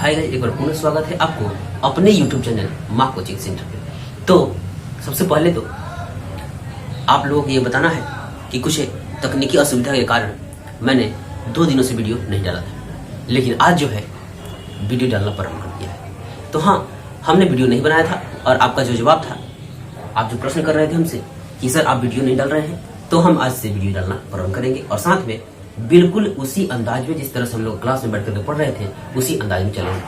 Hi guys, एक बार पुनः स्वागत है आपको अपने YouTube चैनल माँ कोचिंग सेंटर पे। तो सबसे पहले तो आप लोगों को ये बताना है कि कुछ तकनीकी असुविधा के कारण मैंने 2 दिनों से वीडियो नहीं डाला था, लेकिन आज जो है वीडियो डालना प्रारंभ कर दिया है। तो हाँ, हमने वीडियो नहीं बनाया था और आपका जो जवाब था, आप जो प्रश्न कर रहे थे हमसे कि सर आप वीडियो नहीं डाल रहे हैं, तो हम आज से वीडियो डालना प्रारंभ करेंगे और साथ में बिल्कुल उसी अंदाज में जिस तरह से हम लोग क्लास में बैठ कर पढ़ रहे थे उसी अंदाज में चलेंगे।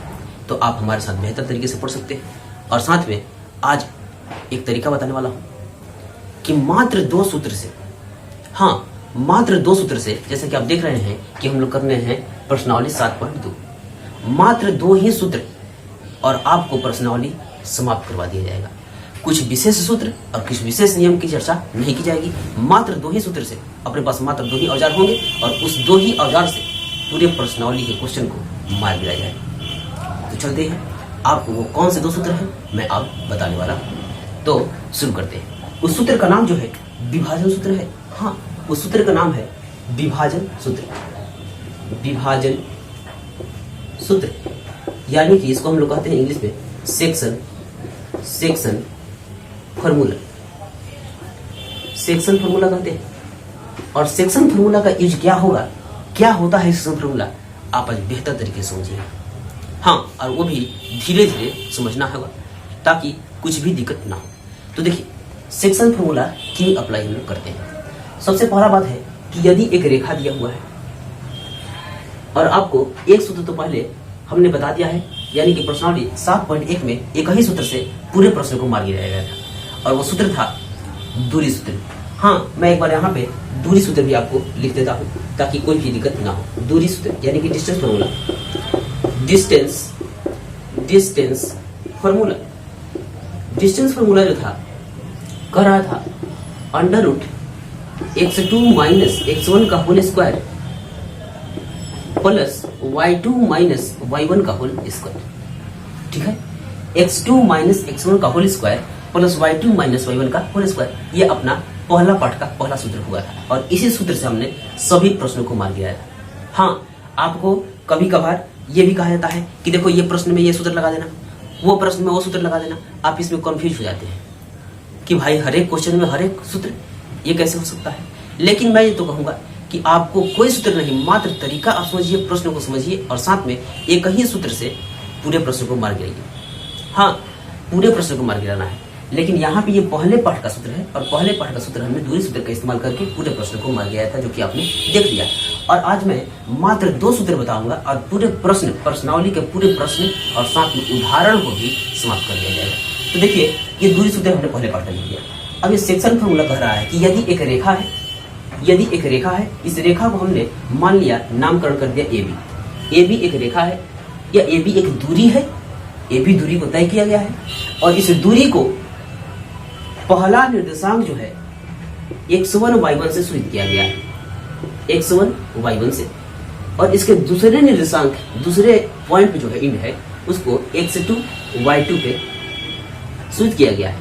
तो आप हमारे साथ बेहतर तरीके से पढ़ सकते हैं। और साथ में आज एक तरीका बताने वाला हूं कि मात्र 2 सूत्र से, हाँ मात्र 2 सूत्र से, जैसे कि आप देख रहे हैं कि हम लोग करने हैं प्रश्नावली 7.2, मात्र 2 ही सूत्र और आपको प्रश्नावली समाप्त करवा दिया जाएगा। कुछ विशेष सूत्र और कुछ विशेष नियम की चर्चा नहीं की जाएगी। मात्र 2 ही सूत्र से अपने पास मात्र 2 ही औजार होंगे और उस 2 ही औजार से पूरे प्रश्नावली के क्वेश्चन को मार गिराया जाएगा। तो चलते हैं, आपको वो कौन से 2 सूत्र हैं मैं अब बताने वाला हूं। तो शुरू करते हैं। उस सूत्र का नाम जो है विभाजन सूत्र है। हाँ, उस सूत्र का नाम है विभाजन सूत्र। विभाजन सूत्र यानी कि इसको हम लोग कहते हैं इंग्लिश में सेक्शन फॉर्मूला। सेक्शन फॉर्मूला कहते हैं। और सेक्शन फॉर्मूला का यूज क्या होगा, क्या होता है सेक्शन फॉर्मूला, आप आज बेहतर तरीके से समझिए। हाँ, और वो भी धीरे धीरे समझना होगा ताकि कुछ भी दिक्कत ना हो। तो देखिए, सेक्शन फॉर्मूला क्यों अप्लाई हम लोग करते हैं। सबसे पहला बात है कि यदि एक रेखा दिया हुआ है और आपको एक सूत्र तो पहले हमने बता दिया है, यानी कि प्रश्नावली 7.1 में एक ही सूत्र से पूरे प्रश्न को मार गिराया गया था और वो सूत्र था दूरी सूत्र। हाँ, मैं एक बार यहाँ पे दूरी सूत्र भी आपको लिख देता हूँ ताकि कोई भी दिक्कत ना हो। दूरी सूत्र यानी कि distance formula. Distance formula. Distance formula जो था कह रहा था √x2 - x1 का whole square plus y2 - y1 का होल स्क्वायर। ठीक है, x2 - x1 का whole square plus y2 - y1 का होल स्क्वायर। ये अपना पहला पाठ का पहला सूत्र हुआ था और इसी सूत्र से हमने सभी प्रश्नों को मार गिराया था। हाँ, आपको कभी कभार ये भी कहा जाता है कि देखो ये प्रश्न में ये सूत्र लगा देना, वो प्रश्न में वो सूत्र लगा देना। आप इसमें कंफ्यूज हो जाते हैं कि भाई हर एक क्वेश्चन में हर एक सूत्र, ये कैसे हो सकता है। लेकिन मैं ये तो कहूंगा कि आपको कोई सूत्र नहीं, मात्र तरीका आप समझिए, प्रश्न को समझिए और साथ में एक ही सूत्र से पूरे प्रश्न को मार गिराइए। हाँ, पूरे प्रश्न को मार गिराना है। लेकिन यहाँ पे ये पहले पाठ का सूत्र है और पहले पाठ का सूत्र हमने दूरी सूत्र का इस्तेमाल करके पूरे प्रश्न को मार गिराया था, जो कि आपने देख लिया। और आज मैं मात्र 2 सूत्र बताऊंगा और पूरे प्रश्न, प्रश्नावली के पूरे प्रश्न और साथ में उदाहरण को भी समाप्त कर दिया जाएगा। तो देखिए, ये दूरी सूत्र हमने पहले पाठ का लिख दिया। अब ये सेक्शन फॉर्मूला कह रहा है कि यदि एक रेखा है, इस रेखा को हमने मान लिया, नामकरण कर दिया AB एक रेखा है या AB एक दूरी है। AB दूरी को तय किया गया है और इस दूरी को पहला निर्देशांक जो है x1 y1 से सूचित किया गया है, x1 y1 से, और इसके दूसरे निर्देशांक, दूसरे पॉइंट पे जो है इंड है, उसको x2 y2 पे सूचित किया गया है।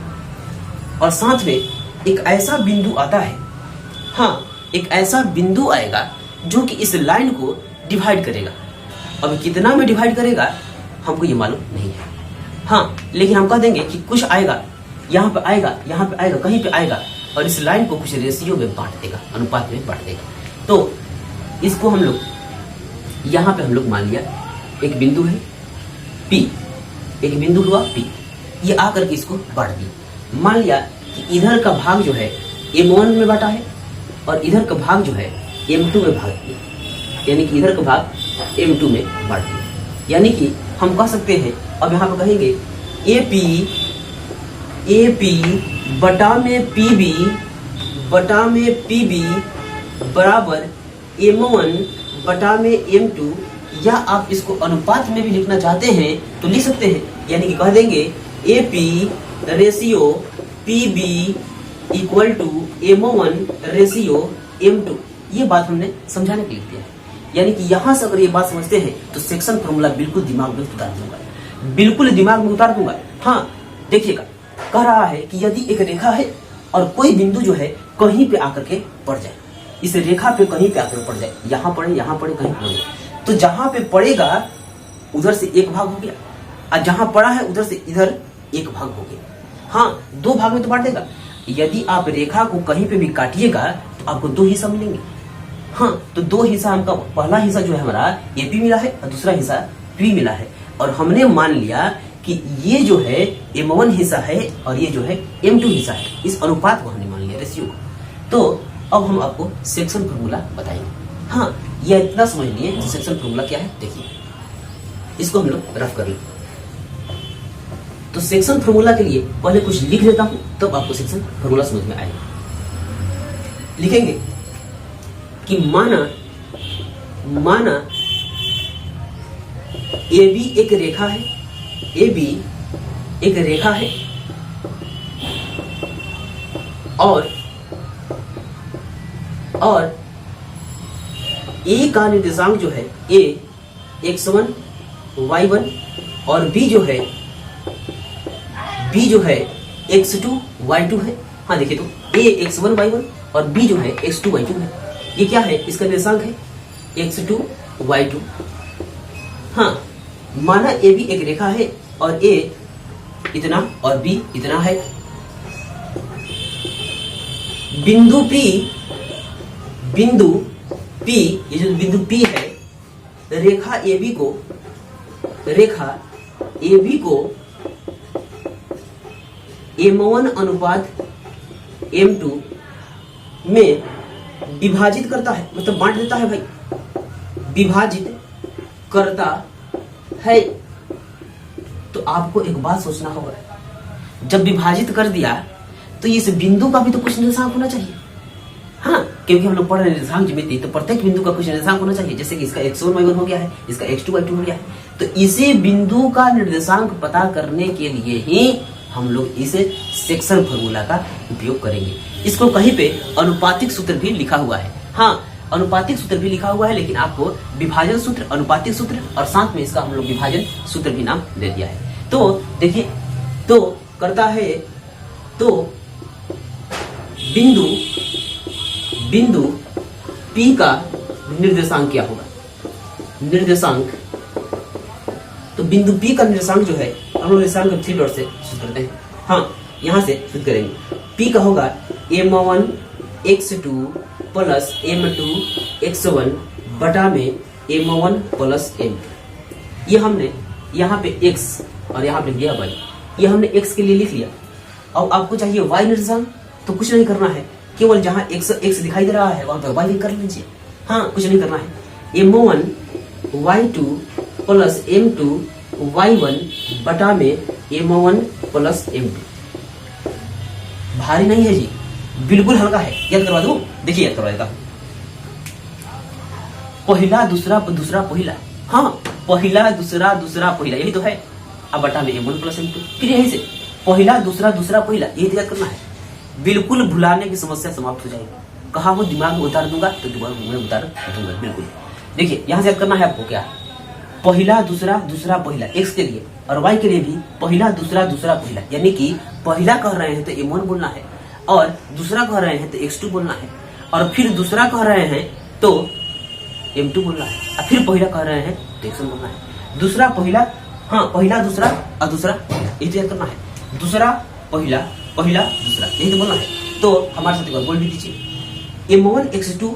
और साथ में एक ऐसा बिंदु आता है, हाँ एक ऐसा बिंदु आएगा जो कि इस लाइन को डिवाइड करेगा। अब कितना में डिवाइड करेगा हमको ये मालूम नहीं है। हाँ, लेकिन हम कह देंगे कि कुछ आएगा, यहाँ पे आएगा, यहाँ पे आएगा, कहीं पे आएगा और इस लाइन को कुछ रेशियो में बांट देगा, अनुपात में बांट देगा। तो इसको हम लोग यहाँ पे हम लोग मान लिया एक बिंदु है P, एक बिंदु हुआ P, ये आकर के इसको बांट दिया। मान लिया कि इधर का भाग जो है M1 में बांटा है और इधर का भाग जो है M2 में भाग दिया, यानी कि इधर का भाग M2 में बांट दिया। यानी कि हम कह सकते हैं, अब यहाँ पे कहेंगे AP बटा में PB बराबर M1 बटा में M2, या आप इसको अनुपात में भी लिखना चाहते हैं तो लिख सकते हैं। यानी कि कह देंगे AP ratio PB equal to M1 ratio M2। ये बात हमने समझाने के लिए दिया है। यानी कि यहां से अगर ये बात समझते हैं तो सेक्शन फॉर्मूला बिल्कुल दिमाग में उतार दूंगा, बिल्कुल दिमाग में उतार दूंगा। हाँ, देखिएगा, कह रहा है कि यदि एक रेखा है और कोई बिंदु जो है कहीं पे आकर के पड़ जाए, इस रेखा पे कहीं पे आकर पड़ जाए, यहाँ पड़े कहीं पड़े, तो जहां पे पड़ेगा उधर से एक भाग हो गया, और जहां पड़ा है उधर से इधर एक भाग हो गया। हाँ, दो भाग में तो बांट देगा। यदि आप रेखा को कहीं पे भी काटिएगा तो आपको दो हिस्सा मिलेंगे। हाँ, तो दो हिस्सा, हमका पहला हिस्सा जो है हमारा AP मिला है और दूसरा हिस्सा P मिला है, और हमने मान लिया कि ये जो है M1 हिस्सा है और ये जो है M2 हिस्सा है। इस अनुपात को हमने मान लिया, रेशियो को। तो अब हम आपको सेक्शन फॉर्मूला बताएंगे। हाँ, ये इतना समझ लिए कि सेक्शन फॉर्मूला क्या है। देखिए, इसको हम लोग रफ कर लें। तो सेक्शन फॉर्मूला के लिए पहले कुछ लिख लेता हूं, तब आपको सेक्शन फॉर्मूला समझ में आएगा। लिखेंगे कि माना AB एक रेखा है, AB एक रेखा है, और A का निर्देशांक जो है A x1 y1 और B जो है x2 y2 है। हाँ, देखिए तो A x1 y1 और B जो है x2 y2 है। ये क्या है? इसका निर्देशांक है x2 y2। हाँ, माना AB एक रेखा है और A इतना और B इतना है। बिंदु P, ये जो बिंदु P है, रेखा AB को M1 अनुपात M2 में विभाजित करता है, मतलब बांट देता है भाई, विभाजित करता है। तो आपको एक बात सोचना होगा, जब विभाजित कर दिया तो इस बिंदु का भी तो कुछ निर्देशांक होना चाहिए। हाँ, क्योंकि हम लोग पढ़ रहे हैं निर्देशांक ज्यामिति, तो प्रत्येक बिंदु का कुछ निर्देशांक होना चाहिए। जैसे कि इसका x1 y1 हो गया है, इसका x2 y2 हो गया है, तो इसी बिंदु का निर्देशांक पता करने के लिए ही हम लोग इस सेक्शन फॉर्मूला का उपयोग करेंगे। इसको कहीं पे अनुपातिक सूत्र भी लिखा हुआ है। हाँ, अनुपातिक सूत्र भी लिखा हुआ है, लेकिन आपको विभाजन सूत्र, अनुपातिक सूत्र और साथ में इसका हम लोग विभाजन सूत्र भी नाम दे दिया है। तो देखिए, तो करता है, तो बिंदु P का निर्देशांक क्या होगा? निर्देशांक, तो बिंदु P का निर्देशांक जो है, हम लोग निर्देशांक 3 डॉट से शुरू करते हैं। हाँ, यहां से शुरू करेंगे। P का होगा M1 x2 plus M2 x1 बटा में M1 प्लस M2। ये हमने यहाँ पे x और यहाँ पे लिया y, ये हमने x के लिए लिख लिया। अब आपको चाहिए y निर्देशांक, तो कुछ नहीं करना है, केवल जहां x दिखाई दे रहा है वहां पर y कर लीजिए। हाँ, कुछ नहीं करना है। M1 y2 plus M2 y1 बटा में M1 प्लस M2। भारी नहीं है जी, बिल्कुल हल्का है। याद करवा दूं? देखिए, याद करवा देता हूं। पहला दूसरा दूसरा पहला, हाँ, पहला दूसरा दूसरा पहला, यही तो है। अब बटा में M1 प्लस M2, फिर यही से पहला दूसरा दूसरा पहला, यही याद करना है। बिल्कुल भुलाने की समस्या समाप्त हो जाएगी। कहा वो दिमाग में उतार दूंगा तो दिमाग में उतार दूंगा, बिल्कुल। देखिए, यहां से याद करना है आपको क्या, पहला दूसरा दूसरा पहला, x के लिए और y के लिए भी पहला दूसरा दूसरा पहला, यानी कि पहला कह रहे हैं तो M1 बोलना है, और दूसरा कह रहे हैं तो x2 बोलना है, और फिर दूसरा कह रहे हैं तो M2 बोलना है, और फिर पहला कह रहे हैं तो x1 बोलना है। दूसरा पहला, हाँ, पहला दूसरा और दूसरा पहला, यही तो याद करना है। दूसरा पहला, पहला दूसरा, यही तो बोलना है। तो हमारे साथ एक बार बोल भी दीजिए, M1 x2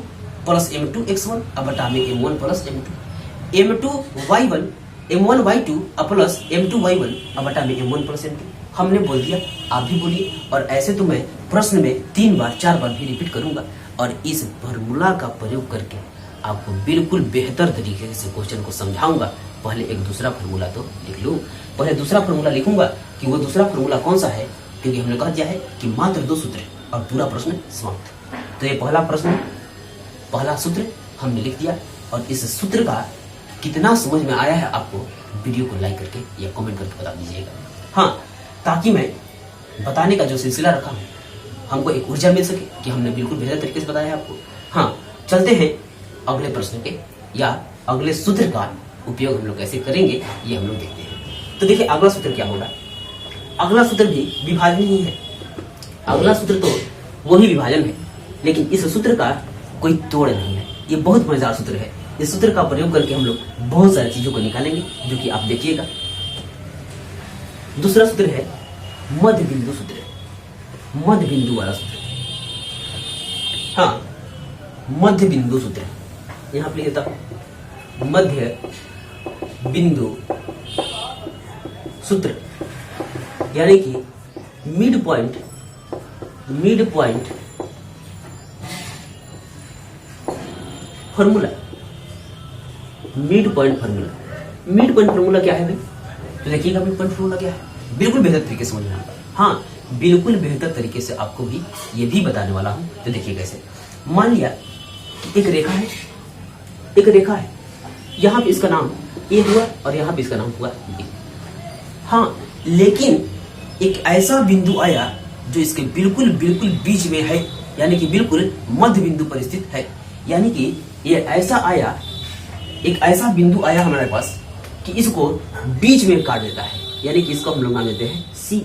plus M2 x1 अब बटा में M1 plus M2, M2 y1 M1 y2 plus M2 y1 अब बटा में M1 प्लस M2। हमने बोल दिया, आप भी बोलिए। और ऐसे तो मैं प्रश्न में 3 बार 4 बार भी रिपीट करूंगा, और इस फॉर्मूला का प्रयोग करके आपको बिल्कुल बेहतर तरीके से क्वेश्चन को समझाऊंगा। पहले एक दूसरा फॉर्मूला तो लिख लूं, पहले दूसरा फॉर्मूला लिखूंगा कि वो दूसरा फॉर्मूला कौन सा है, क्योंकि हमने कह दिया है कि मात्र 2 सूत्र और पूरा प्रश्न समाप्त। तो ये पहला प्रश्न, पहला सूत्र हमने लिख दिया, और इस सूत्र का कितना समझ में आया है आपको वीडियो को लाइक करके या कमेंट करके बता दीजिएगा। हाँ, ताकि मैं बताने का जो सिलसिला रखा हूँ हमको एक ऊर्जा मिल सके कि हमने बिल्कुल बेहतर तरीके से बताया आपको। हाँ, चलते हैं अगले प्रश्न के, या अगले सूत्र का उपयोग हम लोग कैसे करेंगे ये हम लोग देखते हैं। तो देखिए, अगला सूत्र क्या होगा। अगला सूत्र भी विभाजन ही है। अगला सूत्र तो वही विभाजन है, लेकिन इस सूत्र का कोई तोड़ नहीं है। ये बहुत मजेदार सूत्र है। इस सूत्र का प्रयोग करके हम लोग बहुत सारी चीजों को निकालेंगे, जो कि आप देखिएगा। दूसरा सूत्र है मध्य बिंदु सूत्र, मध्य बिंदु वाला सूत्र। हाँ, मध्य बिंदु सूत्र यहां पर लिख देता हूं, मध्य बिंदु सूत्र, यानी कि mid point formula. Mid point formula क्या है भाई? तो देखिएगा मिड पॉइंट फॉर्मूला क्या है, बिल्कुल बेहतर तरीके से समझना। हाँ, बिल्कुल बेहतर तरीके से आपको भी ये भी बताने वाला हूं। तो देखिए कैसे, मान लिया कि एक रेखा है, यहां पे इसका नाम ए हुआ और यहां पे इसका नाम हुआ बी। हाँ, लेकिन एक ऐसा बिंदु आया जो इसके बिल्कुल बीच में है, यानी कि बिल्कुल मध्य बिंदु पर स्थित है। यानी कि ये ऐसा आया, एक ऐसा बिंदु आया हमारे पास कि इसको बीच में काट देता है, यानी कि इसको हम लोग नाम देते हैं सी।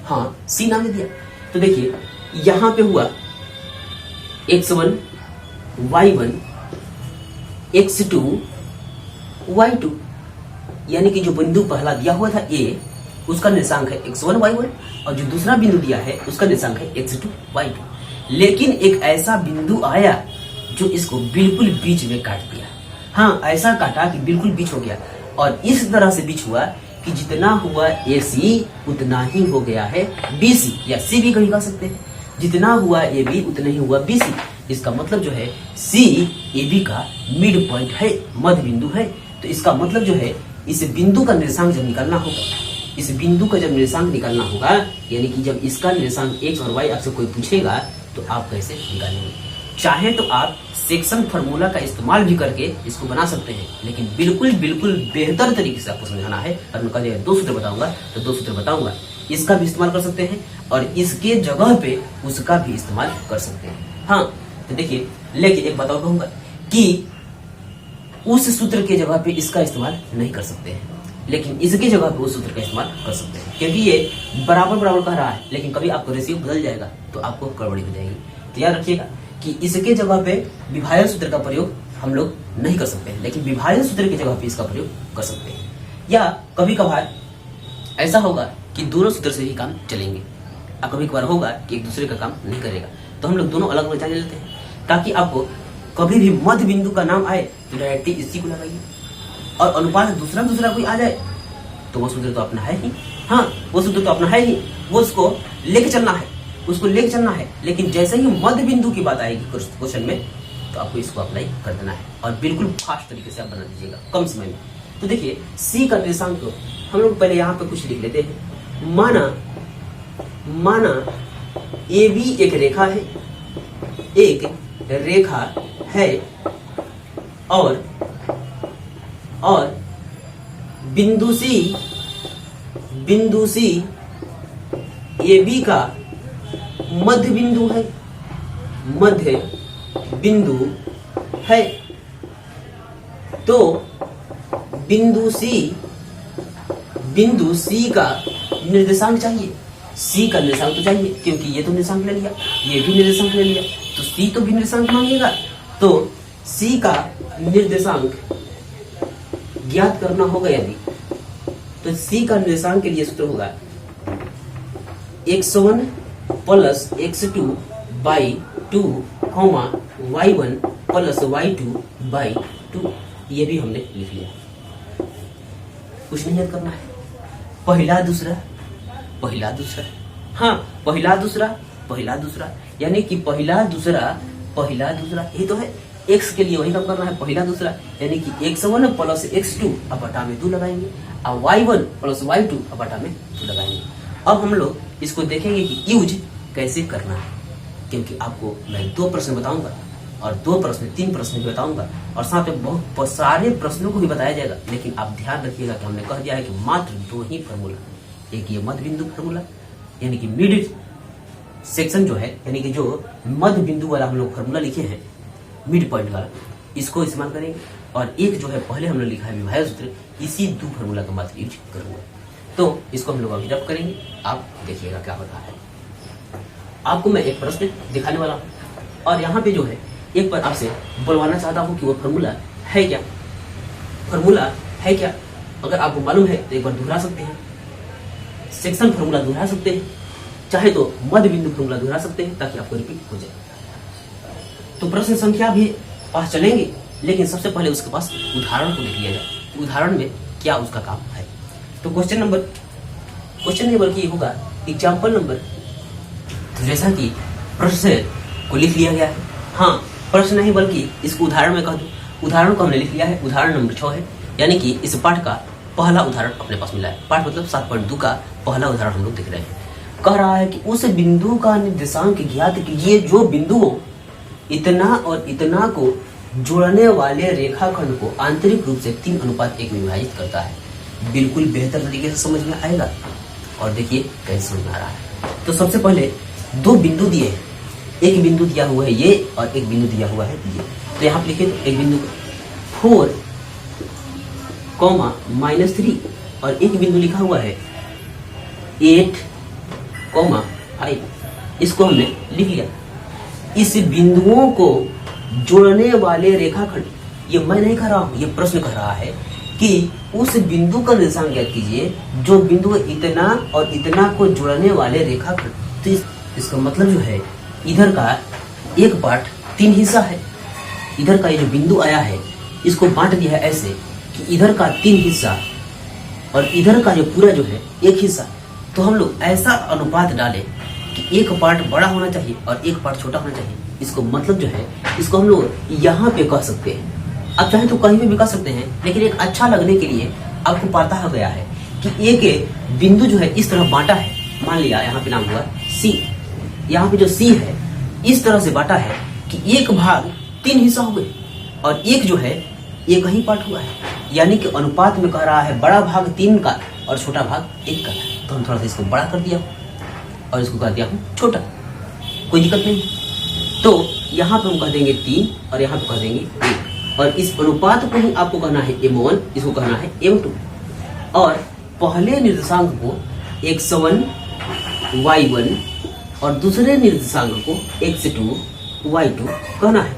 हाँ, सी नाम दे दिया। तो देखिए यहां पे हुआ x1 y1 x2 y2, यानी कि जो बिंदु पहला दिया हुआ था ए, उसका निर्देशांक है x1 y1, और जो दूसरा बिंदु दिया है उसका निर्देशांक है x2 y2। लेकिन एक ऐसा बिंदु आया जो इसको बिल्कुल बीच में काट दिया। हाँ, ऐसा काटा कि बिल्कुल बीच हो गया, और इस तरह से बीच हुआ कि जितना हुआ AC उतना ही हो गया है BC, या C भी कहीं कह सकते हैं। जितना हुआ AB उतना ही हुआ BC। इसका मतलब जो है C AB का मिड पॉइंट है, मध्य बिंदु है। तो इसका मतलब जो है इस बिंदु का निर्देशांक जब निकालना होगा, इस बिंदु का जब निर्देशांक निकालना होगा, यानी कि जब इसका निर्देशांक x और y आपसे कोई पूछेगा तो आप कैसे निकालेंगे? चाहे तो आप सेक्शन फार्मूला का इस्तेमाल भी करके इसको बना सकते हैं, लेकिन बिल्कुल बेहतर तरीके से आपको समझाना है। और मैं कहा दो सूत्र बताऊंगा तो दो सूत्र बताऊंगा, इसका भी इस्तेमाल कर सकते हैं और इसके जगह पे उसका भी इस्तेमाल कर सकते हैं। हाँ, तो देखिए, लेकिन एक बात और कहूंगा कि उस सूत्र के जगह पे इसका इस्तेमाल नहीं कर सकते हैं, लेकिन इसके जगह पे उस सूत्र का इस्तेमाल कर सकते हैं, क्योंकि ये बराबर कह रहा है, लेकिन कभी आपको रेशियो बदल जाएगा तो आपको गड़बड़ी हो जाएगी। तो याद रखिएगा कि इसके जगह पे विभाजन सूत्र का प्रयोग हम लोग नहीं कर सकते हैं, लेकिन विभाजन सूत्र की जगह पे इसका प्रयोग कर सकते हैं। या कभी कभार ऐसा होगा कि दोनों सूत्र से ही काम चलेंगे, और कभी कभार होगा कि एक दूसरे का काम नहीं करेगा, तो हम लोग दोनों अलग अलग जान लेते हैं, ताकि आपको कभी भी मध्य बिंदु का नाम आए तो डायरेक्टली इसी को लगाइए, और अनुपात दूसरा कोई आ जाए तो वो सूत्र तो अपना है ही। हाँ, वो सूत्र तो अपना है ही, वो उसको लेके चलना है, लेकिन जैसे ही मध्य बिंदु की बात आएगी क्वेश्चन में, तो आपको इसको अप्लाई कर देना है, और बिल्कुल फास्ट तरीके से आप बना दीजिएगा कम समय में। तो देखिए, सी का निर्देशांक को हम लोग पहले यहाँ पे कुछ लिख लेते हैं। माना AB एक रेखा है, और बिंदु C AB का मध्य बिंदु है। तो बिंदु C का निर्देशांक चाहिए, C का निर्देशांक तो चाहिए, क्योंकि ये तो निर्देशांक ले लिया, ये भी निर्देशांक ले लिया, तो C तो भी निर्देशांक मांगेगा। तो C का निर्देशांक ज्ञात करना होगा यदि, तो C का निर्देशांक के लिए सूत्र होगा x1 plus x2 by 2, y1 plus y2 by 2। ये भी हमने लिख लिया, कुछ नहीं याद करना है। पहला दूसरा। हाँ, पहला दूसरा, यानी कि पहला दूसरा ये तो है। x के लिए वही काम करना है, पहला दूसरा, यानी कि x1 प्लस x2 अब बटा में 2 लगाएंगे, और y1 प्लस y2 अब बटा में 2 लगाएंगे। अब हम लोग इसको देखेंगे कि यूज कैसे करना है, क्योंकि आपको मैं 2 प्रश्न बताऊंगा, और 3 प्रश्न भी बताऊंगा, और साथ में बहुत सारे प्रश्नों को भी बताया जाएगा। लेकिन आप ध्यान रखिएगा कि हमने कह दिया है कि मात्र 2 ही फार्मूला, एक ये मध्य बिंदु फार्मूला, यानी कि मिड सेक्शन जो है, यानी कि जो मध्य बिंदु वाला हम लोग फार्मूला लिखे हैं, मिड पॉइंट वाला, इसको इस्तेमाल करेंगे, और एक जो है पहले हमने लिखा है विभाजन सूत्र, इसी 2 फार्मूला का मात्र यूज करूंगा। तो इसको हम लोग अभी रब करेंगे, आप देखिएगा क्या होता है। आपको मैं एक प्रश्न दिखाने वाला हूं, और यहाँ पे जो है एक बार आपसे बुलवाना चाहता हूँ कि वो फार्मूला है क्या, फार्मूला है क्या। अगर आपको मालूम है तो एक बार दोहरा सकते हैं, सेक्शन फार्मूला दोहरा सकते हैं, चाहे तो मध्य बिंदु फार्मूला दोहरा सकते हैं ताकि आपको रिपीट हो जाए। तो प्रश्न संख्या भी पास चलेंगे, लेकिन सबसे पहले उसके पास उदाहरण को देख लिया जाए, उदाहरण में क्या उसका काम है। तो क्वेश्चन नंबर की होगा एग्जाम्पल नंबर, तो जैसा कि प्रश्न को लिख लिया गया है, हाँ प्रश्न नहीं बल्कि इसको उदाहरण में कह दूं, उदाहरण को हमने लिख लिया है, उदाहरण नंबर 6 है, यानी कि इस पाठ का पहला उदाहरण अपने पास मिला है। पाठ मतलब 7.2 का पहला उदाहरण हम लोग देख रहे हैं। कह रहा है कि उस बिंदु का निर्देशांक ज्ञात कीजिए जो बिंदुओं इतना और इतना को जोड़ने वाले रेखाखंड को आंतरिक रूप से 3:1 में विभाजित करता है। बिल्कुल बेहतर तरीके से समझ में आएगा। और देखिए कैसे समझ में आ रहा है। तो सबसे पहले दो बिंदु दिए हैं, एक बिंदु दिया हुआ है ये और एक बिंदु दिया हुआ है ये। तो यहाँ पे लिखिए एक बिंदु 4, -3 और एक बिंदु लिखा हुआ है 8, 5। इसको हमने लिख लिया। इस बिंदुओं को जोड़ने वाले रेखाखंड, ये मैं नहीं कह रहा हूं, ये प्रश्न कह रहा है कि उस बिंदु का निर्देशांक ज्ञात कीजिए जो बिंदु इतना और इतना को जोड़ने वाले रेखाखंड। तो इसका मतलब जो है इधर का एक पार्ट 3 हिस्सा है, इधर का ये जो बिंदु आया है इसको बांट दिया है ऐसे कि इधर का 3 हिस्सा और इधर का जो पूरा जो है 1 हिस्सा। तो हम लोग ऐसा अनुपात डालें कि एक पार्ट बड़ा होना चाहिए और एक पार्ट छोटा होना चाहिए। इसको मतलब जो है इसको हम लोग यहाँ पे कह सकते हैं, आप चाहे तो कहीं भी कह सकते हैं, लेकिन एक अच्छा लगने के लिए आपको पता हो गया है कि एक बिंदु जो है इस तरह बांटा है। मान लिया यहाँ पे नाम हुआ C, यहाँ पे जो C है इस तरह से बांटा है कि एक भाग 3 हिस्सा हुए और एक जो है एक ही पार्ट हुआ है, यानी कि अनुपात में कह रहा है बड़ा भाग 3 का और छोटा भाग 1 का। तो हम थोड़ा सा इसको बड़ा कर दिया और इसको कर दिया हम छोटा, कोई दिक्कत नहीं। तो यहाँ पे हम कह देंगे 3 और यहाँ पे कह देंगे 1 और इस अनुपात को ही आपको कहना है M1, इसको कहना है M2 और पहले निर्देशांक को X1 Y1 और दूसरे निर्देशांक को X2 Y2 कहना है।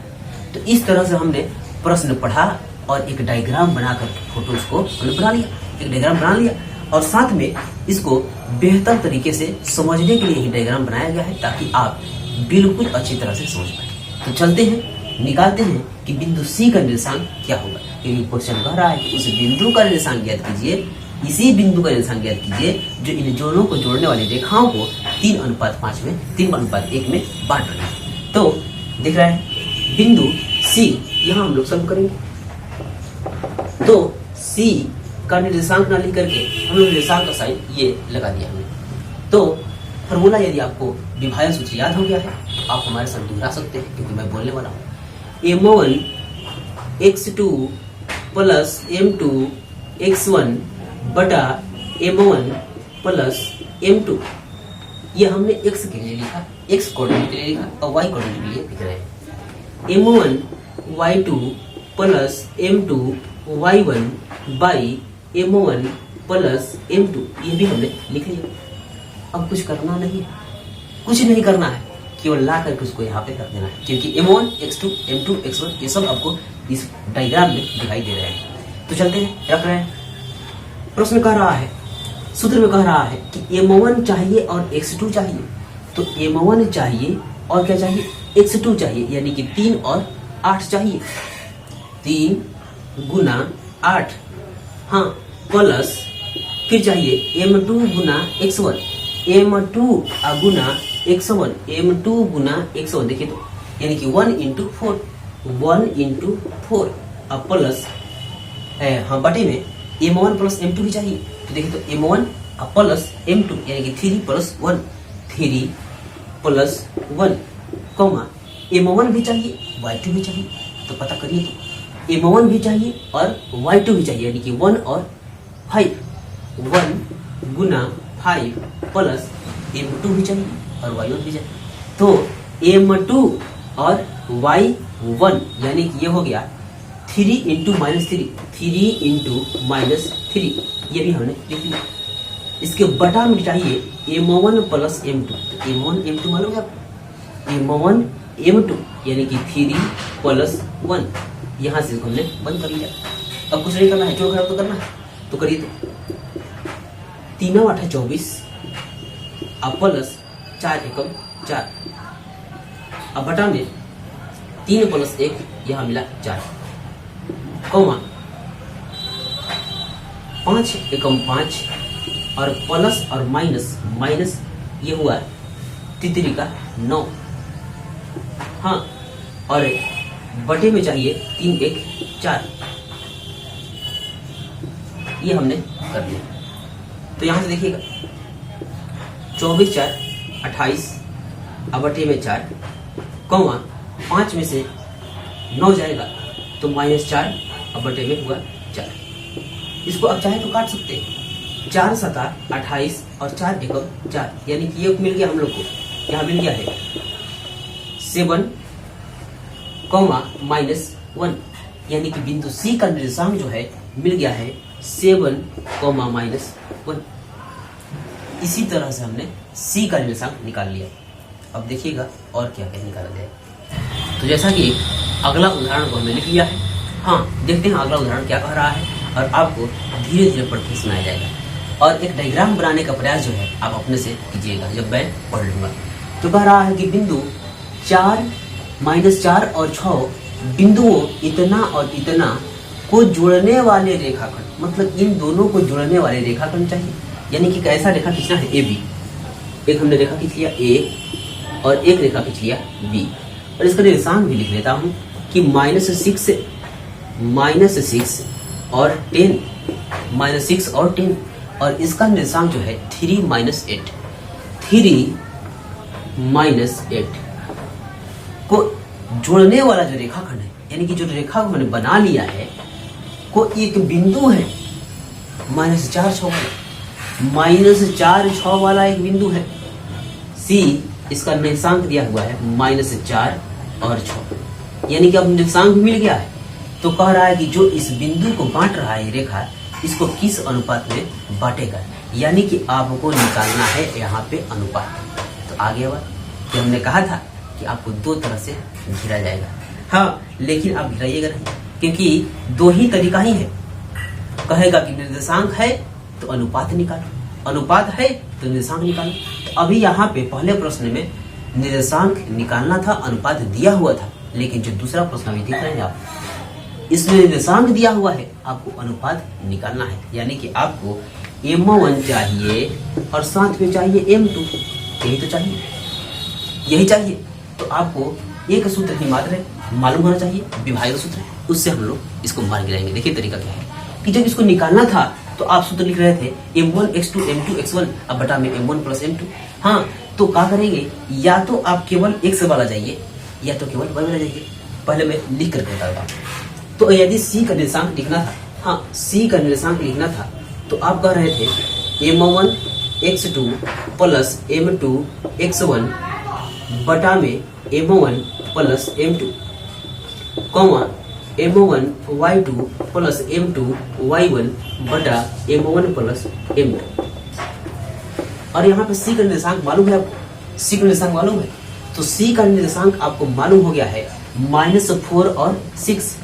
तो इस तरह से हमने प्रश्न पढ़ा और एक डायग्राम बनाकर फोटोज को हमने बना लिया, एक डायग्राम बना लिया और साथ में इसको बेहतर तरीके से समझने के लिए ही डायग्राम बनाया गया है ताकि आप बिल्कुल अच्छी तरह से समझ पाए। तो चलते हैं, निकालते हैं कि बिंदु C का निर्देशांक क्या होगा, क्योंकि क्वेश्चन कह रहा है कि उस बिंदु का निर्देशांक ज्ञात कीजिए, इसी बिंदु का निर्देशांक ज्ञात कीजिए जो इन दोनों को जोड़ने वाली रेखाओं को 3:5 में 3:1 में बांट रहे हैं। तो दिख रहा है बिंदु C, यहाँ हम लोग सॉल्व करेंगे। तो C का निर्देशांक ना लिख करके हम लोग निर्देशांक का साइन ये लगा दिया हमने। तो फॉर्मूला यदि आपको विभाजन सूत्र याद हो गया है तो आप हमारे साथ दोहरा सकते हैं, क्योंकि मैं बोलने वाला हूँ। M1 X2 plus M2 X1 बटा M1 प्लस M2। ये हमने X के लिए लिखा, X कोऑर्डिनेट के लिए लिखा और Y कोऑर्डिनेट के लिए लिख रहे हैं। M1 Y2 plus M2 Y1 by M1 plus M2, ये भी हमने लिख लिया। अब कुछ करना नहीं है, कुछ नहीं करना है, केवल ला करके उसको यहाँ पे रख देना है, क्योंकि M1 X2 M2 X1 ये सब आपको इस डायग्राम में दिखाई दे रहे हैं। तो चलते हैं, रख रहे हैं। प्रश्न कह रहा है, सूत्र में कह रहा है कि M1 चाहिए और X2 चाहिए। तो M1 चाहिए और क्या चाहिए, X2 चाहिए, यानी कि 3 और 8 चाहिए। 3 गुना 8, हाँ, प्लस फिर चाहिए M2 गुना X1, M2 गुना X1, M2 गुना X1, देखिए तो यानी कि 1 into 4, 1 into 4 अब प्लस हाँ बटे में M1 प्लस M2 भी चाहिए। तो देखिए तो M1 प्लस M2 यानी कि 3 प्लस 1, 3 प्लस 1 कॉमा M1 भी चाहिए Y2 भी चाहिए। तो पता करिए तो M1 भी चाहिए और Y2 भी चाहिए, यानी कि 1 और 5, 1 गुना 5 प्लस M2 भी चाहिए और Y1 भी चाहिए। तो M2 और Y1 यानी कि ये हो गया 3 into -3, 3 into -3, ये भी हमने लिख लिया। इसके बटा में चाहिए M1 प्लस M2। तो M1 M2 मालूम है, M1 m2 यानी कि 3 + 1, यहाँ से हमने बंद कर लिया। अब कुछ नहीं करना है, जोड़ घटाव तो करना है, तो करिए। तो 3 × 8 = 24, अब प्लस 4 × 4, अब बटा में 3 + 1 यहाँ मिला 4, कौमा 5 × 5 और प्लस और माइनस ये हुआ तितरी का 9। हाँ, और बटे में चाहिए 3 × 1 = 4, ये हमने कर दिया। तो यहां से देखिएगा 24 × 4 = 28, अब बटे में 4, कौमा 5 में से 9 जाएगा तो -4, अब बटे में हुआ 4। इसको अब चाहे तो काट सकते हैं, 4 × 7 = 28 और 4 × 1 = 4, यानी कि ये मिल गया हम लोग को, यहाँ मिल गया है 7, -1, यानी कि बिंदु C का निर्देशांक जो है मिल गया है 7, -1। इसी तरह से हमने C का निर्देशांक निकाल लिया। अब देखिएगा और क्या क्या निकाला जाए। तो जैसा कि अगला उदाहरण को हमने लिख लिया है। हाँ, देखते हैं अगला उदाहरण क्या कह रहा है और आपको धीरे धीरे पढ़ के सुनाया जाएगा। और एक डायग्राम बनाने का प्रयास जो है आप अपने से कीजिएगा जब मैं पढ़ लूंगा। तो कह रहा है कि बिंदु 4, -4 और 6 बिंदुओं इतना और इतना को जोड़ने वाले रेखाखंड, मतलब इन दोनों को जोड़ने वाले रेखाखंड चाहिए, यानी कि कैसा रेखा खींचना है, AB। एक हमने रेखा खींच लिया A और एक रेखा खींच लिया B, और इसका निर्देशांक भी लिख लेता हूं कि -6 और 10, -6 और 10, और इसका निर्देशांक जो है 3 - 8, 3 - 8 को जोड़ने वाला जो रेखाखंड है, यानी कि जो रेखा को मैंने बना लिया है, को एक बिंदु है -4 6 वाला एक बिंदु है C। इसका निर्देशांक दिया हुआ है -4 और 6, यानी कि अब निर्देशांक मिल गया है। तो कह रहा है कि जो इस बिंदु को बांट रहा है रेखा, इसको किस अनुपात में बांटेगा, यानी कि आपको निकालना है यहाँ पे अनुपात। तो आगे बात कि हमने कहा था कि आपको 2 तरह से घिरा जाएगा। हाँ, लेकिन आप घिराइएगा नहीं, क्योंकि 2 ही तरीका ही है। कहेगा कि निर्देशांक है तो अनुपात निकालो, अनुपात है तो निर्देशांक निकालो। तो अभी यहाँ पे पहले प्रश्न में निर्देशांक निकालना था, अनुपात दिया हुआ था, लेकिन जो दूसरा प्रश्न अभी देख रहे हैं आप, इसमें निर्देशांक दिया हुआ है, आपको अनुपात निकालना है, यानी कि आपको M1 चाहिए और साथ में चाहिए M2, यही तो चाहिए, यही चाहिए। तो आपको एक सूत्र ही मात्र मालूम होना चाहिए, विभाजक सूत्र, उससे हम लोग इसको मार गिराएंगे। देखिए तरीका क्या है कि जब इसको निकालना था तो आप सूत्र लिख रहे थे M1 x2 M2 x1, अब बटा में M1 + M2। हाँ, तो क्या करेंगे, या तो आप केवल x वाला जाइए या तो केवल y वाला जाइए। पहले मैं लिख करके बताता हूँ। तो यदि C का निर्देशांक लिखना था, हाँ C का निर्देशांक लिखना था, तो आप कह रहे थे M1 x2 + M2 x1 बटा में M1 + M2, comma M1 y2 + M2 y1 बटा M1 + M2। और यहाँ पे C का निर्देशांक मालूम है आपको, C का निर्देशांक मालूम है, तो C का निर्देशांक आपको मालूम हो गया है -4 और 6,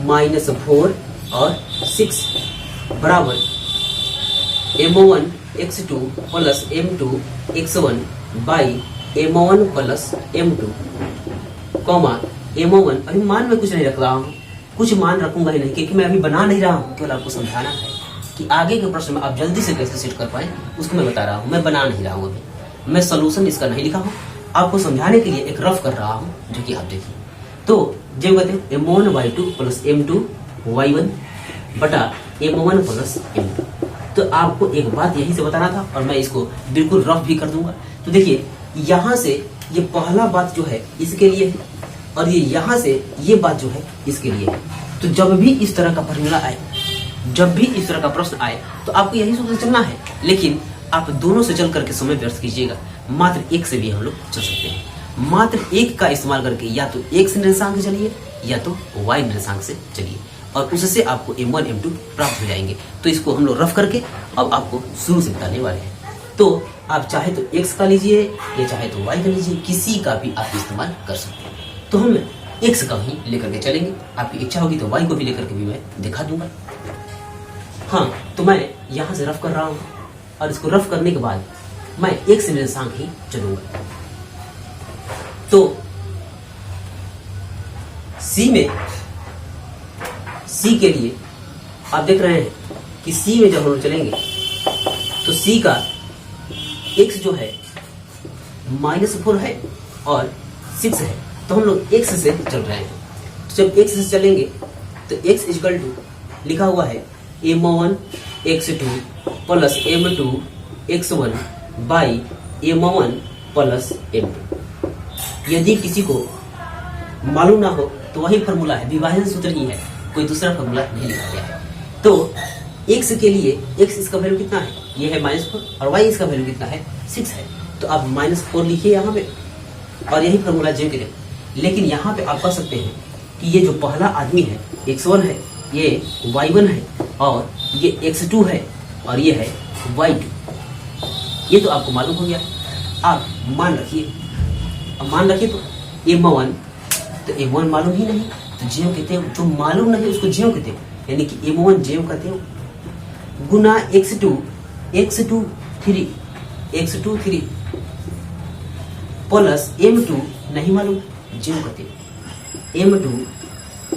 -4 और 6 बराबर M1 x2 + M2 x1 by M1 + M2, comma M1, अभी मान में कुछ नहीं रख रहा हूँ, कुछ मान रखूंगा ही नहीं, क्योंकि मैं अभी बना नहीं रहा हूँ, केवल आपको समझाना है कि आगे के प्रश्न में आप जल्दी से कैसे सेट कर पाए, उसको मैं बता रहा हूँ। मैं बना नहीं रहा हूँ, अभी मैं सोल्यूशन इसका नहीं लिखा हूँ, आपको समझाने के लिए एक रफ कर रहा हूँ, जो कि आप देखिए। तो जब कहते हैं M1 y2 + M2 y1 बटा M1 + M2, तो आपको एक बात यही से बताना था, और मैं इसको बिल्कुल रफ भी कर दूंगा। तो देखिए यहाँ से ये पहला बात जो है इसके लिए है, और ये यहाँ से ये बात जो है इसके लिए है। तो जब भी इस तरह का फॉर्मूला आए, जब भी इस तरह का प्रश्न आए, तो आपको यही सूत्र चलना है, लेकिन आप दोनों से चल करके समय व्यर्थ कीजिएगा। मात्र एक से भी हम लोग चल सकते हैं, मात्र एक का इस्तेमाल करके या तो x निर्देशांक से चलिए या तो y निर्देशांक से चलिए, और उससे आपको M1 M2 प्राप्त हो जाएंगे। तो इसको हम लोग रफ करके अब आपको शुरू से बताने वाले हैं। तो आप चाहे तो x का लीजिए या चाहे तो y का लीजिए, किसी का भी आप इस्तेमाल कर सकते हैं। तो हम x का ही लेकर के चलेंगे, आपकी इच्छा होगी तो y को भी लेकर के भी मैं दिखा दूंगा। हाँ, तो मैं यहाँ से रफ कर रहा हूँ और इसको रफ करने के बाद मैं x निर्देशांक ही चलूंगा। तो C के लिए आप देख रहे हैं कि C में जब हम चलेंगे तो C का x जो है -4 है और 6 है, तो हम लोग x से चल रहे हैं। तो जब x से चलेंगे तो x इक्वल टू लिखा हुआ है m1 x2 plus m2 x1 by m1 plus m2। यदि किसी को मालूम ना हो तो वही फॉर्मूला है, विभाजन सूत्र ही है, कोई दूसरा फॉर्मूला नहीं लिखा गया है। तो x के लिए x इसका वैल्यू कितना है, ये है -4 और y इसका वैल्यू कितना है 6 है। तो आप -4 लिखिए यहाँ पे और यही फॉर्मूला जे के लिए। लेकिन यहाँ पे आप कह सकते हैं कि ये जो पहला आदमी है x1 है, ये y1 है और ये x2 है और ये है y2। ये तो आपको मालूम हो गया। आप मान रखिए, अब मान रखिए तो m1 तो m1 मालूम ही नहीं तो ज्यों कहते हो, जो मालूम नहीं उसको ज्यों कहते हो, यानी कि m1 ज्यों कहते हो गुना x2 3 प्लस m2 नहीं मालूम ज्यों कहते हो, m2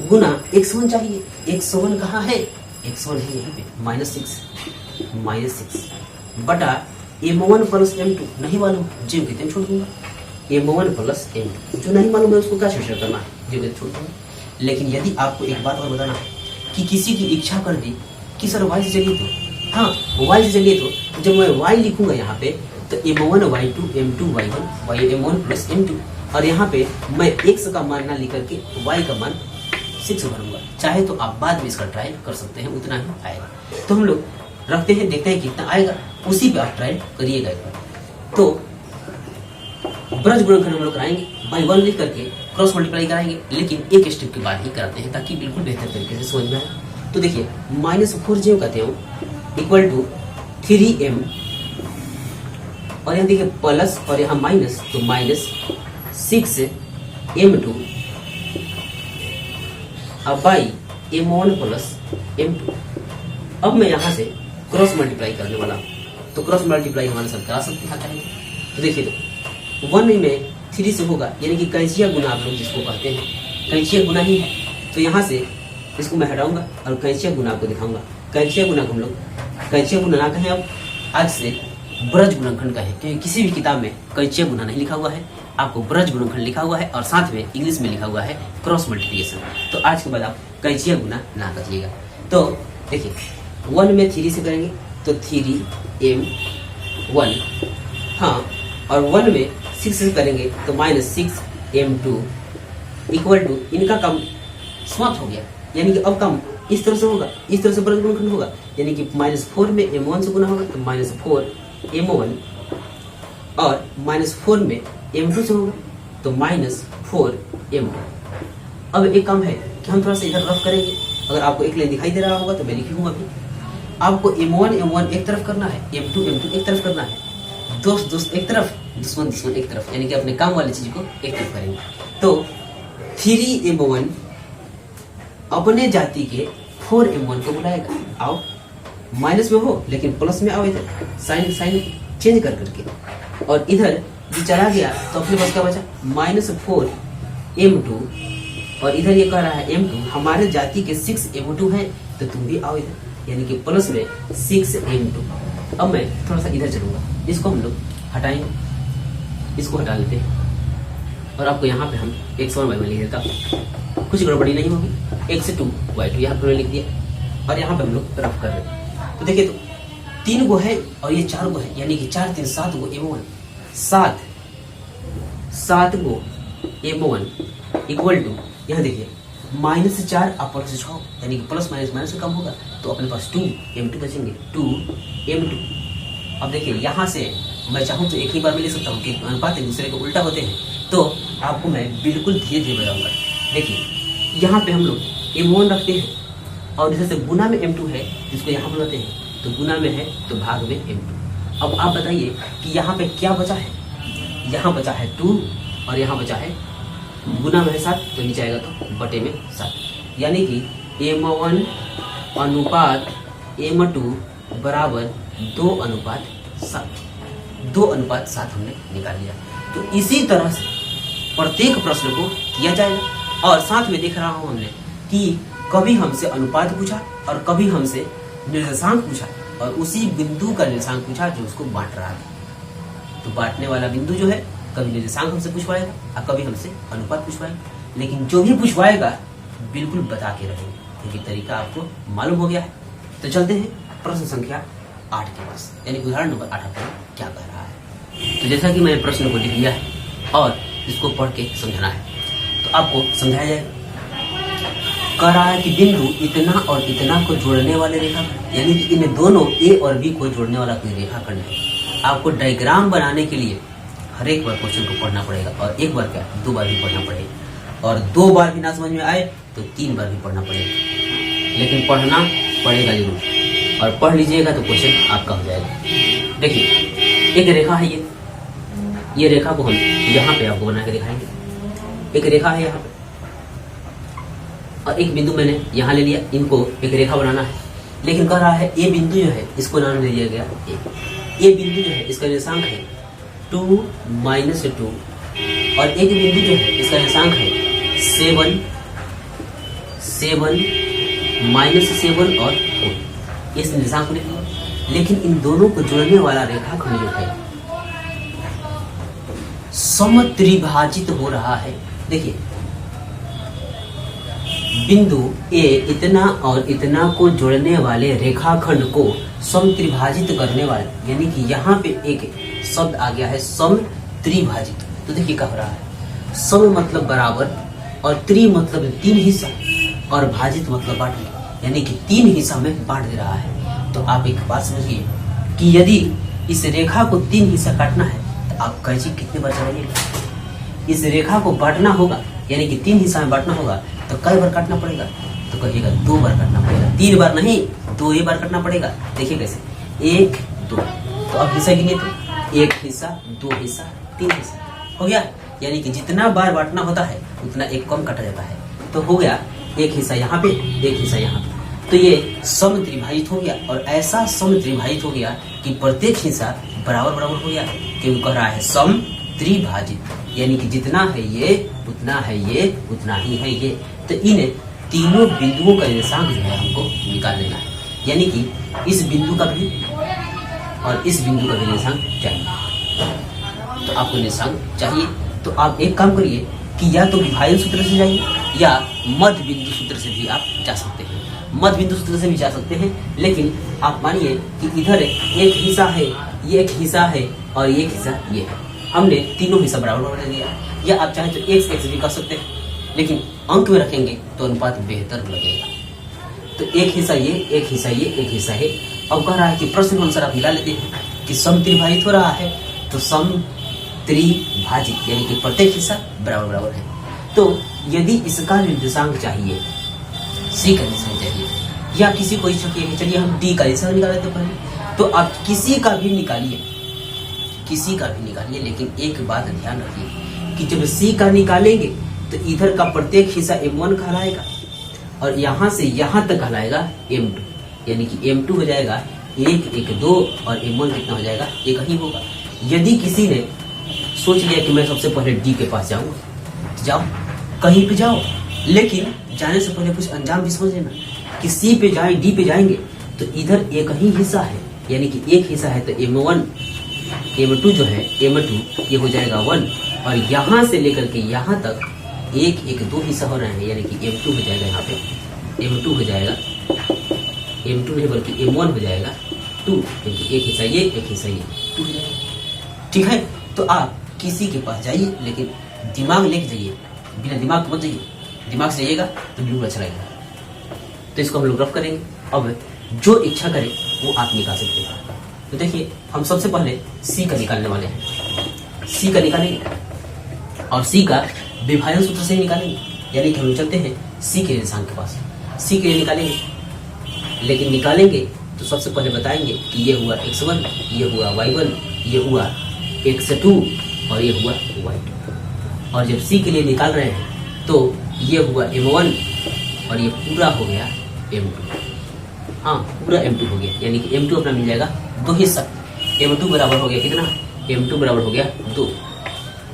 गुना x1 चाहिए, x1 कहाँ है, x1 है यहाँ पे -6 बटा m1 प्लस m2 नहीं मालूम ज्यों कहते हैं छोड़ दूंगा, m1 प्लस m2 जो नहीं मालूम है उसको क्या शेष करना है, ज्यों कहते छोड़ दूंगा। लेकिन यदि आपको एक बात और बताना है कि किसी की इच्छा कर दी कि सर y से चलिए तो, हाँ y से चलिए तो जब मैं y लिखूंगा यहाँ पे तो m1 y2 m2 y1 m1 plus m2 और यहाँ पे मैं x का मान ना लिखकर के y का मान 6 भरूंगा। चाहे तो आप बाद में इसका ट्रायल कर सकते हैं, उतना ही आएगा। तो हम लोग रखते हैं, देखते हैं कितना आएगा, उसी पे आप ट्रायल करिएगा एक बार। तो ब्रज गुणनखंड हम लोग कराएंगे बाई 1 लिख करके क्रॉस मल्टीप्लाई कराएंगे, लेकिन एक स्टेप के बाद ही कराते हैं ताकि बिल्कुल बेहतर तरीके से समझ में आए। तो देखिए -4 जो कहते हो इक्वल टू 3m और यहाँ देखिए प्लस और यहाँ माइनस, तो -6m2 अब बाई m1 प्लस m2। अब मैं यहाँ से क्रॉस मल्टीप्लाई करने वाला हूँ, तो क्रॉस मल्टीप्लाई हमारे साथ करा सकते हैं। तो देखिए तो 1 में 3 से होगा, यानी कि कैंचिया गुना आप लोग जिसको कहते हैं, कैंचिया गुना ही है। तो यहाँ से इसको मैं हटाऊंगा और कैंचिया गुना आपको दिखाऊंगा। कैंचिया गुना को हम लोग कैंचिया गुना ना कहें, अब आज से ब्रज गुणनखंड कहें, क्योंकि किसी भी किताब में कैंचिया गुना नहीं लिखा हुआ है, आपको ब्रज गुणनखंड लिखा हुआ है और साथ में इंग्लिश में लिखा हुआ है क्रॉस मल्टीप्लिकेशन। तो आज के बाद आप कैंचिया गुना ना कहिएगा। तो देखिए 1 में 3 से करेंगे तो 3m1, हाँ, और 1 में 6 से करेंगे तो -6m2 इक्वल टू, इनका कम समाप्त हो गया, यानी कि अब कम इस तरह से होगा, इस तरह से ब्रज गुणनखंड होगा, यानी कि -4 में m1 से गुना होगा तो -4m1 और -4 में m2 से होगा तो -4m2। अब एक काम है कि हम थोड़ा सा इधर रफ करेंगे, अगर आपको एक लाइन दिखाई दे रहा होगा तो मैं लिखूंगा अभी। आपको m1 एक तरफ करना है, m2 एक तरफ करना है, दोस्त एक तरफ, दुश्मन एक तरफ, यानी कि अपने काम वाली चीज को एक तरफ करेंगे। तो 3m1 अपने जाति के 4m1 को बुलाएगा। आओ माइनस में हो लेकिन प्लस में आओ, इधर साइन चेंज कर करके, और इधर जो चला गया तो अपने पास क्या बचा -4m2 और इधर ये कह रहा है m2, हमारे जाति के 6m2 है तो तुम भी आओ इधर, यानी कि प्लस में 6m2। अब मैं थोड़ा सा इधर चलूंगा, इसको हम लोग हटाएंगे, इसको हटा लेते हैं और आपको यहाँ पे हम x1 y1 लिख देता, कुछ गड़बड़ी नहीं होगी। x2 y2 यहाँ पर लिख दिया और यहाँ पे हम लोग रफ कर रहे हैं। तो देखिए तो 3 गो है और ये 4 गो है, यानी कि 4 3 7 गो m1, 7 go m1 equal to, यहाँ देखिए -4 और +6, यानी कि प्लस माइनस से कम होगा तो अपने पास 2m2 बचेंगे, 2m2। अब देखिए यहाँ से मैं चाहूँ तो एक ही बार में ले सकता हूँ कि अनुपात एक दूसरे के उल्टा होते हैं, तो आपको मैं बिल्कुल धीरे धीरे बताऊंगा। देखिए यहाँ पे हम लोग m1 रखते हैं और जैसे गुना में m2 है जिसको यहाँ बुलाते हैं, तो गुना में है तो भाग में m2, अब आप बताइए कि यहाँ पे क्या बचा है, यहाँ बचा है 2 और यहाँ बचा है गुना में 7, तो नीचे आएगा तो बटे में 7, यानी कि m1 अनुपात m2 बराबर 2:7, 2:7 हमने निकाल लिया। तो इसी तरह से प्रत्येक प्रश्न को किया जाएगा। और साथ में देख रहा हूं हमने कि कभी हमसे अनुपात पूछा और कभी हमसे निर्देशांक पूछा और उसी बिंदु का निर्देशांक पूछा जो उसको बांट रहा था। तो बांटने वाला बिंदु जो है कभी निर्देशांक हमसे पूछवाएगा और कभी हमसे अनुपात पूछवाएगा, लेकिन जो भी पूछवाएगा बिल्कुल बता के रहेंगे, क्योंकि तरीका आपको मालूम हो गया है। तो चलते हैं प्रश्न संख्या 8 के पास, यानी उदाहरण नंबर 8 आपको क्या कह रहा है। तो जैसा कि मैंने प्रश्न को लिख लिया है और इसको पढ़ के समझाना है, तो आपको समझाया जाएगा। कह रहा है कि बिंदु इतना और इतना को जोड़ने वाले रेखाखंड, यानी कि इन दोनों ए और बी को जोड़ने वाला कोई रेखाखंड है। आपको डायग्राम बनाने के लिए हर एक बार क्वेश्चन को पढ़ना पड़ेगा, और एक बार क्या 2 बार भी पढ़ना पड़ेगा, और 2 बार भी ना समझ में आए तो 3 बार भी पढ़ना पड़ेगा, लेकिन पढ़ना पड़ेगा जरूर। और पढ़ लीजिएगा तो क्वेश्चन आपका हो जाएगा। देखिए एक रेखा है, ये रेखा को हम यहाँ पे आपको बना के दिखाएंगे। एक रेखा है यहाँ पे और एक बिंदु मैंने यहाँ ले लिया, इनको एक रेखा बनाना है। लेकिन कह रहा है ए बिंदु जो है इसको नाम ले लिया गया ए बिंदु जो है इसका निर्देशांक है 2 - 2, और एक बिंदु जो है इसका निर्देशांक है 7 -7 और 4। इस निर्देशांक को लिख लिया। लेकिन इन दोनों को जोड़ने वाला रेखाखंड जो है समत्रिभाजित हो रहा है। देखिए बिंदु ए इतना और इतना को जोड़ने वाले रेखाखंड को समत्रिभाजित करने वाले, यानी कि यहाँ पे एक शब्द आ गया है समत्रिभाजित। तो देखिए क्या हो रहा है, सम मतलब बराबर और त्रि मतलब 3 हिस्सा और भाजित मतलब बांटना, यानी कि 3 हिस्सा में बांट दे रहा है। तो आप एक बात समझिए कि यदि इस रेखा को 3 हिस्सा काटना है तो आप कैंची कितने बार चलाइएगा। इस रेखा को बांटना होगा, यानी कि 3 हिस्सा में बांटना होगा, तो कई बार काटना पड़ेगा। तो कहिएगा 2 बार काटना पड़ेगा, 3 बार नहीं 2 ही बार काटना पड़ेगा। देखिए कैसे 1 2, तो अब हिस्सा गिनिए तो 1 हिस्सा 2 हिस्सा 3 हिस्सा हो गया, यानी कि जितना बार बांटना होता है उतना एक कम काटा जाता है। तो हो गया 1 हिस्सा यहाँ पे 1 हिस्सा यहाँ पे, तो ये समत्रिभाजित हो गया। और ऐसा समत्रिभाजित हो गया कि प्रत्येक हिस्सा बराबर बराबर हो गया, क्योंकि कह रहा है समत्रिभाजित, यानी कि जितना है ये उतना है ये उतना ही है ये। तो इन तीनों बिंदुओं का निर्देशांक जो है हमको निकाल लेना है, यानी कि इस बिंदु का भी और इस बिंदु का भी निर्देशांक चाहिए। तो आपको निर्देशांक चाहिए तो आप एक काम करिए कि या तो विभाजन सूत्र से जाइए या मध्य बिंदु सूत्र से भी आप जा सकते हैं। मध्य बिंदु सूत्र से भी जा सकते हैं, लेकिन आप मानिए कि इधर एक हिस्सा है, ये एक हिस्सा है और ये एक हिस्सा ये है। हमने तीनों हिस्सा बराबर बना दिया, या आप चाहे तो x भी कर सकते हैं, लेकिन अंक में रखेंगे तो अनुपात बेहतर लगेगा। तो एक हिस्सा ये एक हिस्सा ये एक हिस्सा है। अब कह रहा है कि प्रश्न के अनुसार आप मिला लेते हैं कि समत्रिभाजित हो रहा है, तो समत्रिभाजित यानी कि प्रत्येक हिस्सा बराबर बराबर है। तो यदि इसका निर्देशांक चाहिए, सी का निर्देशांक चाहिए, या किसी को इच्छा की चलिए हम डी का निर्देशांक निकाल लेते पहले, तो आप किसी का भी निकालिए, किसी का भी निकालिए। लेकिन एक बात ध्यान रखिए कि जब सी का निकालेंगे तो इधर का प्रत्येक हिस्सा m1 कहलाएगा और यहाँ से यहाँ तक कहलाएगा m2, यानी कि m2 हो जाएगा 1 1 2 और m1 कितना हो जाएगा 1 ही होगा। यदि किसी ने सोच लिया कि मैं सबसे पहले डी के पास जाऊंगा, तो जाओ कहीं पे जाओ, लेकिन जाने से पहले कुछ अंजाम भी समझ लेना कि सी पे जाए डी पे जाएंगे तो इधर एक ही हिस्सा है, यानी कि एक हिस्सा है तो m1 m2 जो है m2 ये हो जाएगा 1, और यहाँ से लेकर के यहाँ तक 1 1 2 हिस्सा हो रहे हैं, यानी कि m2 हो जाएगा, यहाँ पे m2 हो जाएगा, m2 नहीं बल्कि m1 हो जाएगा 2, क्योंकि एक हिस्सा ये एक हिस्सा ये 2 हो जाएगा। ठीक है, तो आप किसी के पास जाइए, लेकिन दिमाग लेके जाइए, बिना दिमाग मत जाइए। दिमाग से जाइएगा तो बिल्कुल अच्छा लगेगा। तो इसको हम लोग रफ करेंगे। अब जो इच्छा करे वो आप निकाल सकते हैं। तो देखिए हम सबसे पहले सी का निकालने वाले हैं। सी का निकालेंगे और सी का विभाजन सूत्र से निकालेंगे, यानी कि हम चलते हैं सी के निर्देशांक के पास। सी के लिए निकालेंगे, लेकिन निकालेंगे तो सबसे पहले बताएंगे कि ये हुआ x1, ये हुआ y1, ये हुआ x2 और ये हुआ y2। और जब c के लिए निकाल रहे हैं तो ये हुआ m1 और ये पूरा हो गया m2। हाँ, पूरा m2 हो गया, यानी कि m2 अपना मिल जाएगा दो हिस्सा। m2 बराबर हो गया कितना? m2 बराबर हो गया 2।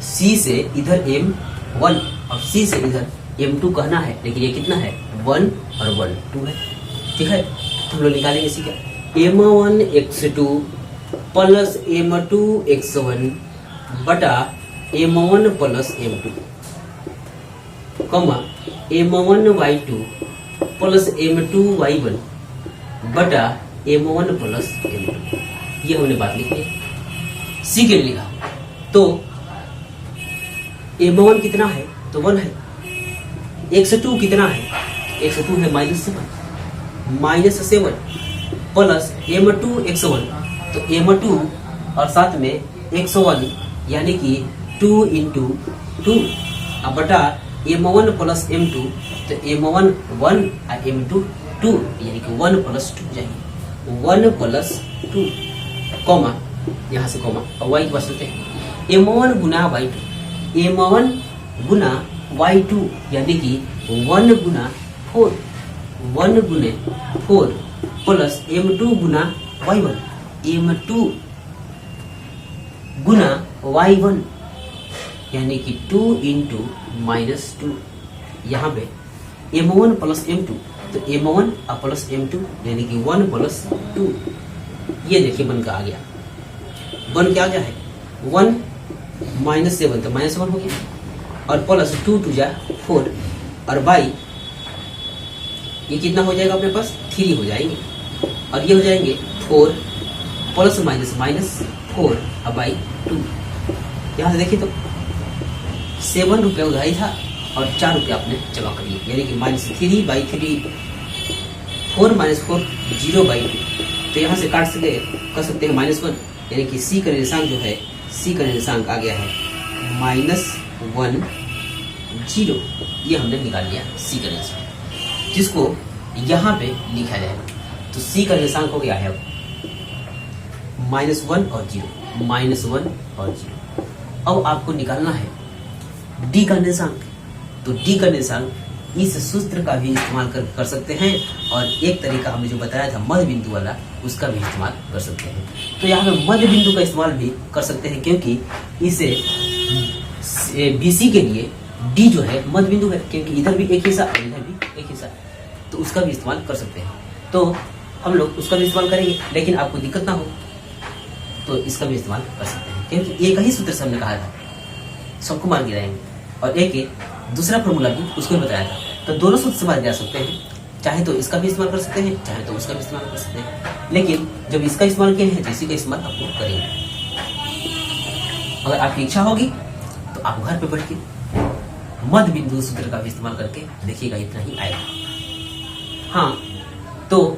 c से इधर m1 और c से इधर m2 कहना है, लेकिन ये कितना है? 1 और 1 2 है। ठीक है, तो हम लोग निकालेंगे इसी का m1 x2 plus m2 x1 बटा m1 प्लस m2 कमा m1 y2 plus m2 y1 बटा m1 प्लस m2। ये हमने बात लिखी है। सी के लिए लिखा तो m1 कितना है? तो 1 है। x2 कितना है? x2 है -7 प्लस m2 x1, तो m2 और साथ में x1 यानी कि 2 × 2 अब बटा m1 प्लस m2, तो m1 1 और m2 2, यानी कि 1 प्लस 2 जाएंगे 1 प्लस 2 कॉमा, यहाँ से कॉमा और y बच लेते हैं m1 गुना y2, m1 गुना y2 यानी कि 1 गुना 4, 1 गुने 4 प्लस m2 गुना y1, m2 गुना y1 यानी कि 2 × -2। यहाँ पे m1 प्लस m2, तो m1 प्लस m2 यानी कि 1 प्लस 2। ये देखिए बन का आ गया, बन क्या आ गया है 1 -7, तो -7 हो गया और प्लस 2 2 जा 4 और बाई ये कितना हो जाएगा अपने पास? 3 हो जाएंगे और ये हो जाएंगे 4 प्लस माइनस 4 और बाई 2। यहाँ से देखिए तो 7 रुपये उधारी था और 4 रुपये आपने जमा कर लिए, यानी कि -3/3 4 - 4 0/2। तो यहाँ से काट सकते कर सकते हैं -1, यानी कि सी का निर्देशांक जो है, सी का निर्देशांक आ गया है -1 0। ये हमने निकाल लिया सी का निर्देशांक, जिसको यहाँ पे लिखा जाएगा। तो सी का निर्देशांक हो गया है अब -1 और 0, -1 और 0। अब आपको निकालना है डी का निर्देशांक। तो डी का निर्देशांक इस सूत्र का भी इस्तेमाल कर सकते हैं और एक तरीका हमने जो बताया था मध्य बिंदु वाला, उसका भी इस्तेमाल कर सकते हैं। तो यहाँ पे मध्य बिंदु का इस्तेमाल भी कर सकते हैं, क्योंकि इसे बीसी के लिए डी जो है मध्य बिंदु है, क्योंकि इधर भी एक हिस्सा और इधर भी एक हिस्सा, तो उसका भी इस्तेमाल कर सकते हैं। तो हम लोग उसका भी इस्तेमाल करेंगे, लेकिन आपको दिक्कत ना हो तो इसका भी इस्तेमाल कर सकते हैं, क्योंकि एक ही सूत्र से हमने कहा था, सबको मार गिराएंगे। और एक दूसरा फॉर्मूला भी उसको भी बताया था, तो दोनों सूत्र से मार गिरा सकते हैं। चाहे तो इसका भी इस्तेमाल कर सकते हैं, चाहे तो उसका भी इस्तेमाल कर सकते हैं, लेकिन जब इसका इस्तेमाल किए हैं तो इसी का इस्तेमाल आप लोग करेंगे। अगर आपकी इच्छा होगी तो आप घर पे बैठ के मध्य बिंदु सूत्र का भी इस्तेमाल करके देखिएगा, इतना ही आएगा। हाँ, तो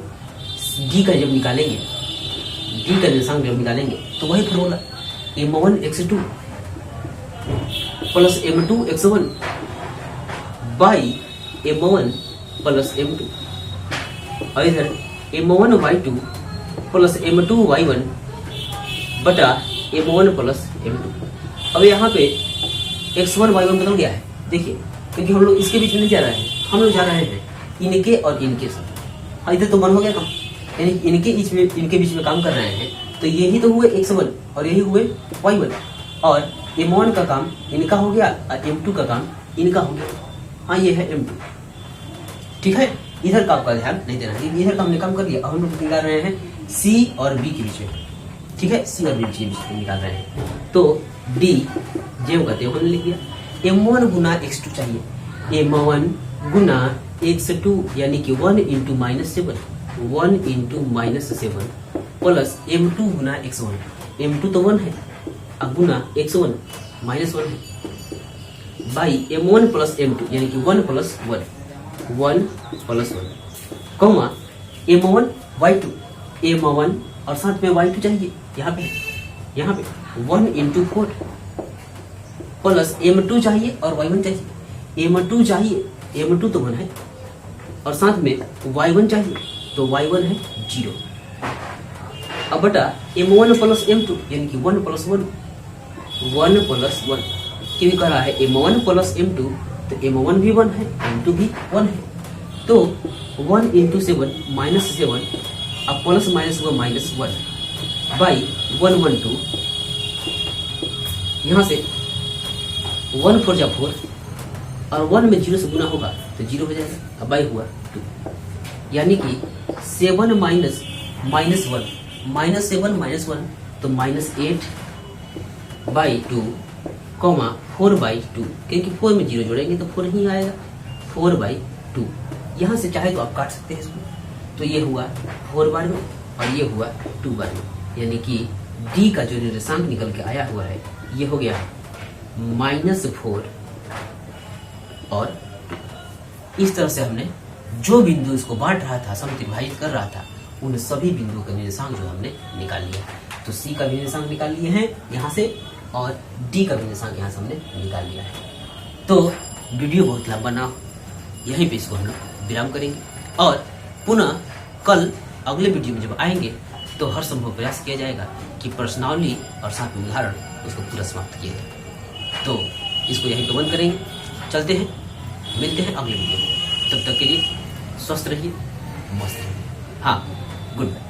डी का जब निकालेंगे, डी का निर्देशांक जब निकालेंगे तो वही formula m1 x2 plus m2 x1 by m1 plus m2 और इधर m1 y2 plus m2 y1 बटा m1 प्लस m2। अब यहाँ पे x1 y1 बदल गया है, देखिए, क्योंकि हम लोग इसके बीच में नहीं जा रहे हैं, हम लोग जा रहे हैं इनके और इनके साथ। और इधर तो मन हो गया काम, यानी इनके बीच में काम कर रहे हैं, तो यही तो हुए x1 और यही हुए y1, और m1 का काम इनका हो गया और m2 का काम इनका हो गया। हाँ, ये है m2, ठीक है। इधर का आपका ध्यान नहीं देना है, इधर का हमने काम कर लिया। अब हम लोग निकाल रहे हैं c और b के बीच में, ठीक है, c और b के बीच में निकाल रहे हैं। तो d जो कहते हैं हमने लिख दिया। m1 गुना x2 चाहिए, m1 गुना x2 यानी कि 1 × -7, 1 × -7 प्लस m2 गुना x1, m2 तो 1 है, अब गुना x1 -1 है, बाई m1 प्लस m2 यानी कि 1 plus 1, 1 plus 1 comma m1 y2, m1 और साथ में y2 चाहिए, यहाँ पे 1 × 4 प्लस m2 चाहिए और y1 चाहिए, m2 चाहिए, m2 तो 1 है और साथ में y1 चाहिए, तो y1 है 0। अब बटा m1 प्लस m2 यानी कि 1 प्लस 1 क्योंकि कह रहा है m1 प्लस m2 तो m1 भी 1 है m2 भी 1 है तो 1 इंटू 7 माइनस 7 अब प्लस माइनस हुआ माइनस 1 बाई 112 यहाँ से 1 4 जा 4 और 1 में 0 से गुना होगा तो 0 हो जाएगा। अब बाई हुआ 2 यानी कि 7 माइनस माइनस 1 माइनस 7 माइनस 1 तो माइनस 8 बाई 2 कॉमा 4 बाई 2 क्योंकि 4 में 0 जोड़ेंगे तो 4 ही आएगा 4 बाई 2। यहाँ से चाहे तो आप काट सकते हैं इसको तो ये हुआ 4 बार में और ये हुआ 2 बार में यानी कि डी का जो निर्देशांक निकल के आया हुआ है ये हो गया -4 और इस तरह से हमने जो बिंदु इसको बांट रहा था समत्रिभाजित कर रहा था उन सभी बिंदुओं का निर्देशांक जो हमने निकाल लिया। तो सी का भी निर्देशांक निकाल लिए हैं यहाँ से और डी का भी निर्देशांक यहाँ से हमने निकाल लिया है। तो वीडियो बहुत लंबा ना हो यहीं पे इसको हम लोग विराम करेंगे और पुनः कल अगले वीडियो में जब आएंगे तो हर संभव प्रयास किया जाएगा कि प्रश्नावली और साथ में उदाहरण उसको पूरा समाप्त किया जाए। तो इसको यहीं पे बंद करेंगे, चलते हैं, मिलते हैं अगले वीडियो में। तब तक के लिए स्वस्थ रहिए, मस्त रहिए। हाँ, गुड बाय।